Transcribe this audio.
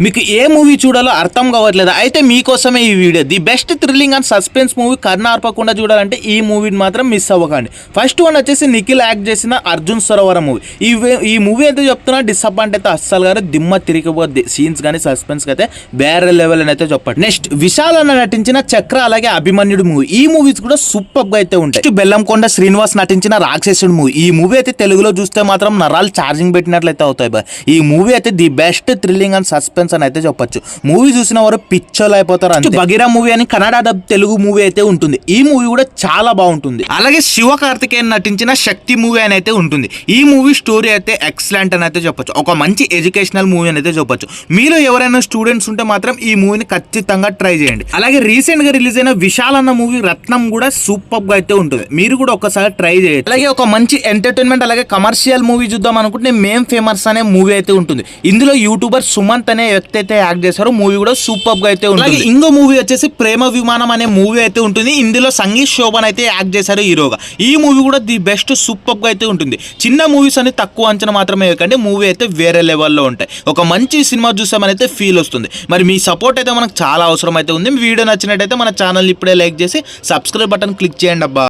మీకు ఏ మూవీ చూడాలో అర్థం కావట్లేదు అయితే మీకోసమే ఈ video. The best thrilling and suspense movie కర్ణ ఆర్పకుండా చూడాలంటే ఈ మూవీని మాత్రం మిస్ అవ్వకండి. ఫస్ట్ వన్ వచ్చేసి నిఖిల్ యాక్ట్ చేసిన అర్జున్ సరోవరం మూవీ. ఈ మూవీ అయితే చెప్తున్నా డిసప్పాయింట్ అయితే అస్సలు గారు దిమ్మ తిరిగిపోద్ది. సీన్స్ కానీ సస్పెన్స్ అయితే వేరే లెవెల్ అని అయితే చెప్పండి. నెక్స్ట్ విశాల్ అన్న నటించిన చక్ర అలాగే అభిమన్యుడు మూవీ. ఈ మూవీస్ కూడా సూపర్ గా అయితే ఉంటాయి. బెల్లంకొండ శ్రీనివాస్ నటించిన రాక్షసుడు మూవీ. ఈ మూవీ అయితే తెలుగులో చూస్తే మాత్రం నరాలు ఛార్జింగ్ పెట్టినట్లయితే అవుతాయి. ఈ మూవీ అయితే the best thrilling and suspense అని అయితే చెప్పొచ్చు. మూవీ చూసిన వారు పిచ్చోలు అయిపోతారు. అంటే బగీరా మూవీ అని కన్నడ డబ్ తెలుగు మూవీ అయితే ఉంటుంది. ఈ మూవీ కూడా చాలా బాగుంటుంది. అలాగే శివ కార్తికేయన్ నటించిన శక్తి మూవీ అని అయితే ఉంటుంది. ఈ మూవీ స్టోరీ అయితే ఎక్సలెంట్ అని అయితే చెప్పొచ్చు. ఒక మంచి ఎడ్యుకేషనల్ మూవీ అని అయితే చెప్పొచ్చు. మీరు ఎవరైనా స్టూడెంట్స్ ఉంటే మాత్రం ఈ మూవీని ఖచ్చితంగా ట్రై చేయండి. అలాగే రీసెంట్ గా రిలీజ్ అయిన విశాల్ అన్న మూవీ రత్నం కూడా సూపర్ గా అయితే ఉంటుంది. మీరు కూడా ఒకసారి ట్రై చేయండి. అలాగే ఒక మంచి ఎంటర్టైన్మెంట్ అలాగే కమర్షియల్ మూవీ చూద్దాం అనుకుంటే మేం ఫేమస్ అనే మూవీ అయితే ఉంటుంది. ఇందులో యూట్యూబర్ సుమంత్ అనే వ్యక్తి అయితే యాక్ట్ చేశారు. మూవీ కూడా సూపర్ గా అయితే ఉంటుంది. ఇంకో మూవీ వచ్చేసి ప్రేమ విమానం అనే మూవీ అయితే ఉంటుంది. ఇందులో సంగీత్ శోభన్ అయితే యాక్ట్ చేశారు హీరోగా. ఈ మూవీ కూడా ది బెస్ట్ సూపర్ గా అయితే ఉంటుంది. చిన్న మూవీస్ అని తక్కువ అంచనా మాత్రమే వేయకండి. మూవీ అయితే వేరే లెవెల్లో ఉంటాయి. ఒక మంచి సినిమా చూసామని అయితే ఫీల్ వస్తుంది. మరి మీ సపోర్ట్ అయితే మనకు చాలా అవసరం అయితే ఉంది. వీడియో నచ్చినట్టయితే మన ఛానల్ ఇప్పుడే లైక్ చేసి సబ్స్క్రైబ్ బటన్ క్లిక్ చేయండి అబ్బా.